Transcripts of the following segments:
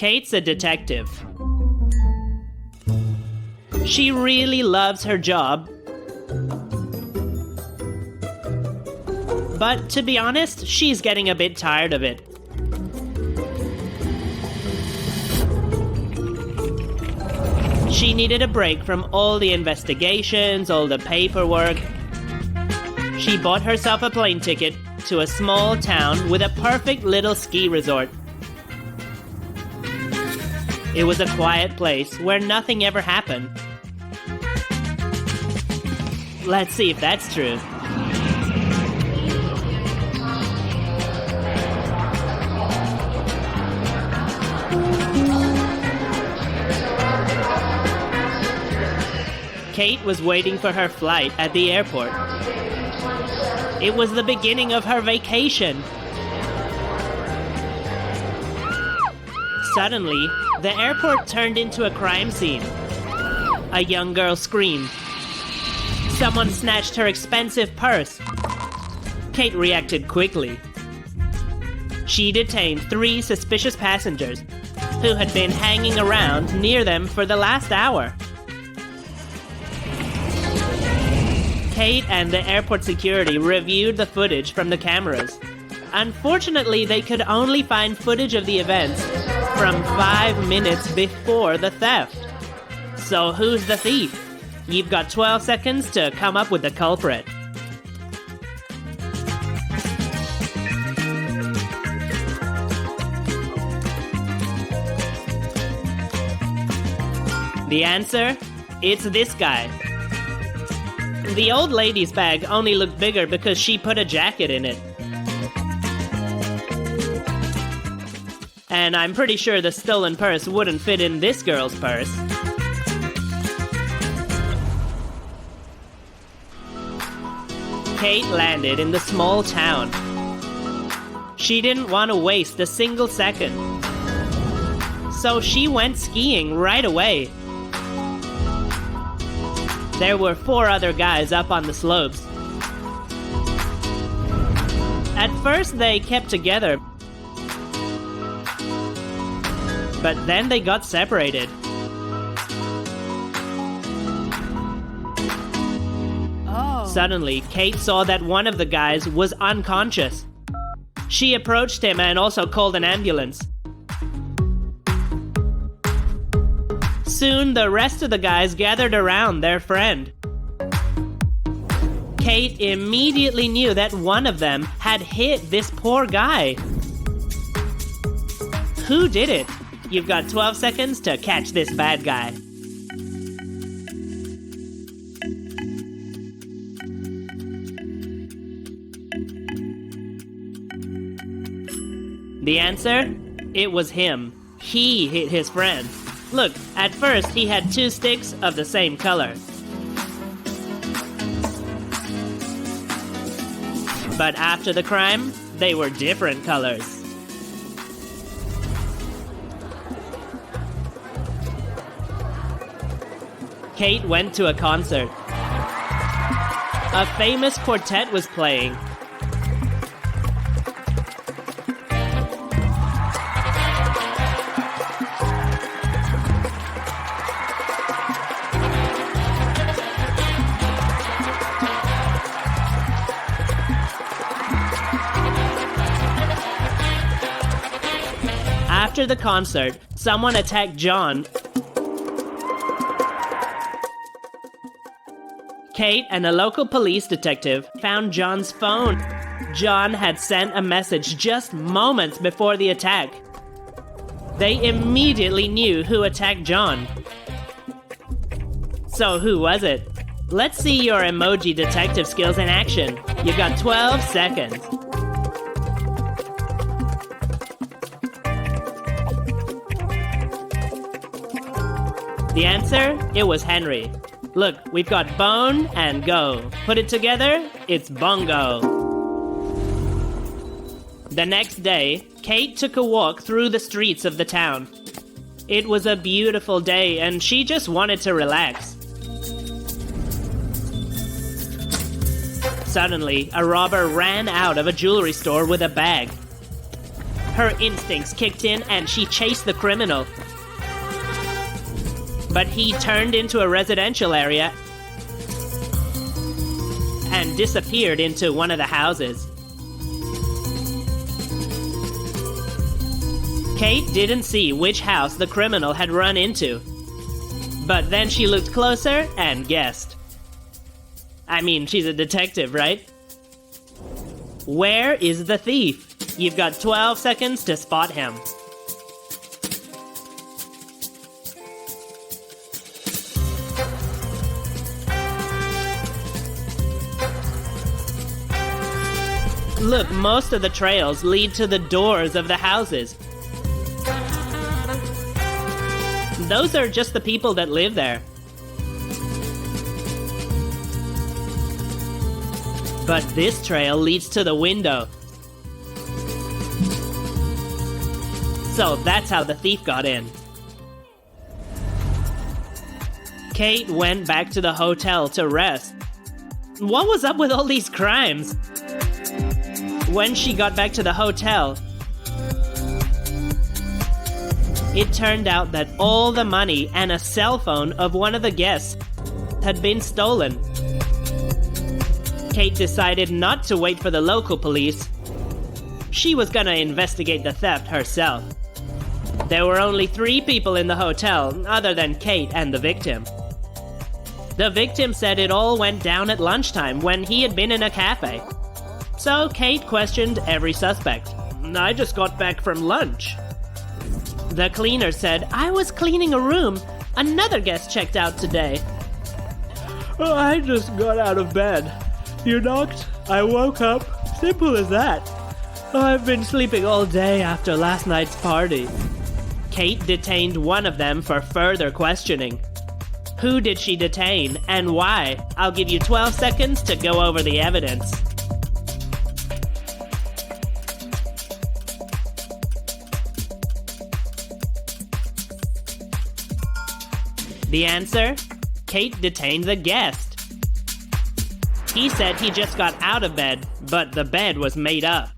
Kate's a detective. She really loves her job. But to be honest, she's getting a bit tired of it. She needed a break from all the investigations, all the paperwork. She bought herself a plane ticket to a small town with a perfect little ski resort. It was a quiet place where nothing ever happened. Let's see if that's true. Kate was waiting for her flight at the airport. It was the beginning of her vacation. Suddenly, the airport turned into a crime scene. A young girl screamed. Someone snatched her expensive purse. Kate reacted quickly. She detained 3 suspicious passengers who had been hanging around near them for the last hour. Kate and the airport security reviewed the footage from the cameras. Unfortunately, they could only find footage of the events from 5 minutes before the theft. So who's the thief? You've got 12 seconds to come up with the culprit. The answer? It's this guy. The old lady's bag only looked bigger because she put a jacket in it. And I'm pretty sure the stolen purse wouldn't fit in this girl's purse. Kate landed in the small town. She didn't want to waste a single second. So she went skiing right away. There were 4 other guys up on the slopes. At first they kept together, but then they got separated. Suddenly, Kate saw that one of the guys was unconscious. She approached him and also called an ambulance. Soon, the rest of the guys gathered around their friend. Kate immediately knew that one of them had hit this poor guy. Who did it? You've got 12 seconds to catch this bad guy. The answer? It was him. He hit his friend. Look, at first he had 2 sticks of the same color. But after the crime, they were different colors. Kate went to a concert. A famous quartet was playing. After the concert, someone attacked John. Kate and a local police detective found John's phone. John had sent a message just moments before the attack. They immediately knew who attacked John. So who was it? Let's see your emoji detective skills in action. You've got 12 seconds. The answer? It was Henry. Look, we've got bone and go. Put it together, it's bongo. The next day, Kate took a walk through the streets of the town. It was a beautiful day and she just wanted to relax. Suddenly, a robber ran out of a jewelry store with a bag. Her instincts kicked in and she chased the criminal. But he turned into a residential area and disappeared into one of the houses. Kate didn't see which house the criminal had run into, but then she looked closer and guessed. I mean, she's a detective, right? Where is the thief? You've got 12 seconds to spot him. Look, most of the trails lead to the doors of the houses. Those are just the people that live there. But this trail leads to the window. So that's how the thief got in. Kate went back to the hotel to rest. What was up with all these crimes? When she got back to the hotel, it turned out that all the money and a cell phone of one of the guests had been stolen. Kate decided not to wait for the local police. She was gonna investigate the theft herself. There were only 3 people in the hotel, other than Kate and the victim. The victim said it all went down at lunchtime when he had been in a cafe. So Kate questioned every suspect. I just got back from lunch. The cleaner said, I was cleaning a room. Another guest checked out today. Oh, I just got out of bed. You knocked, I woke up. Simple as that. I've been sleeping all day after last night's party. Kate detained one of them for further questioning. Who did she detain and why? I'll give you 12 seconds to go over the evidence. The answer? Kate detained the guest. He said he just got out of bed, but the bed was made up.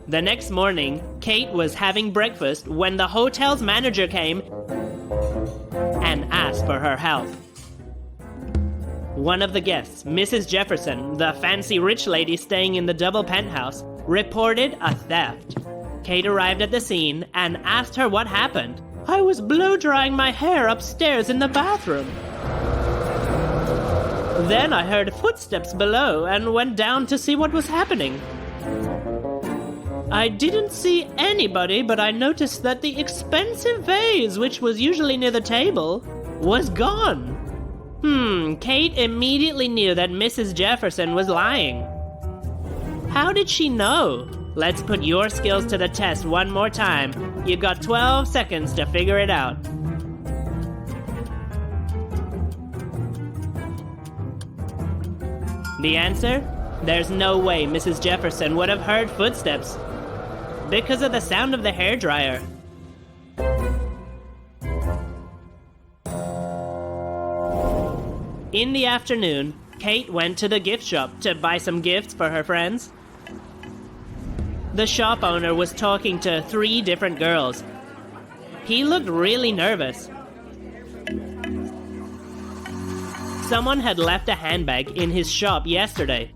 The next morning, Kate was having breakfast when the hotel's manager came and asked for her help. One of the guests, Mrs. Jefferson, the fancy rich lady staying in the double penthouse, reported a theft. Kate arrived at the scene and asked her what happened. I was blow-drying my hair upstairs in the bathroom. Then I heard footsteps below and went down to see what was happening. I didn't see anybody, but I noticed that the expensive vase, which was usually near the table, was gone. Kate immediately knew that Mrs. Jefferson was lying. How did she know? Let's put your skills to the test one more time. You've got 12 seconds to figure it out. The answer? There's no way Mrs. Jefferson would have heard footsteps because of the sound of the hairdryer. In the afternoon, Kate went to the gift shop to buy some gifts for her friends. The shop owner was talking to 3 different girls. He looked really nervous. Someone had left a handbag in his shop yesterday,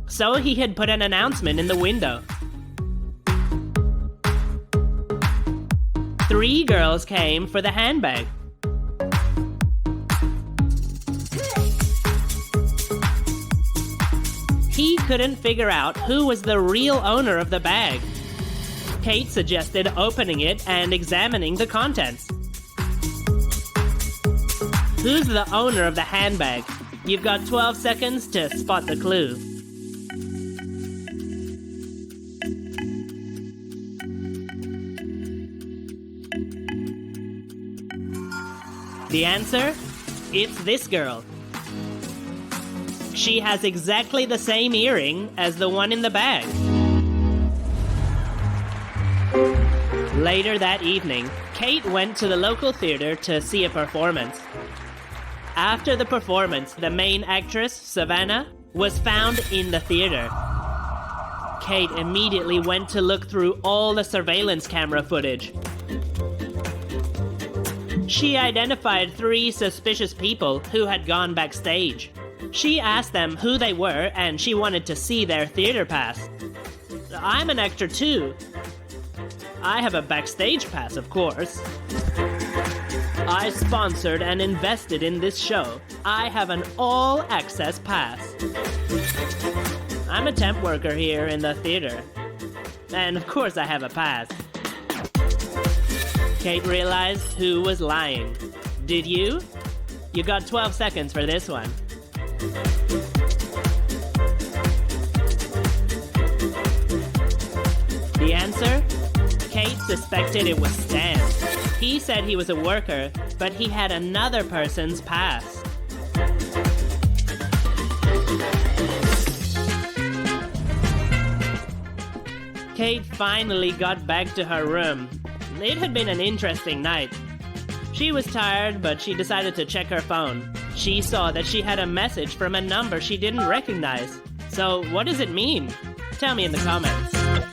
so he had put an announcement in the window. 3 girls came for the handbag. He couldn't figure out who was the real owner of the bag. Kate suggested opening it and examining the contents. Who's the owner of the handbag? You've got 12 seconds to spot the clue. The answer? It's this girl. She has exactly the same earring as the one in the bag. Later that evening, Kate went to the local theater to see a performance. After the performance, the main actress, Savannah, was found in the theater. Kate immediately went to look through all the surveillance camera footage. She identified 3 suspicious people who had gone backstage. She asked them who they were and she wanted to see their theater pass. I'm an actor too. I have a backstage pass, of course. I sponsored and invested in this show. I have an all-access pass. I'm a temp worker here in the theater. And of course I have a pass. Kate realized who was lying. Did you? You got 12 seconds for this one. The answer? Kate suspected it was Stan. He said he was a worker, but he had another person's pass. Kate finally got back to her room. It had been an interesting night. She was tired, but she decided to check her phone. She saw that she had a message from a number she didn't recognize. So what does it mean? Tell me in the comments.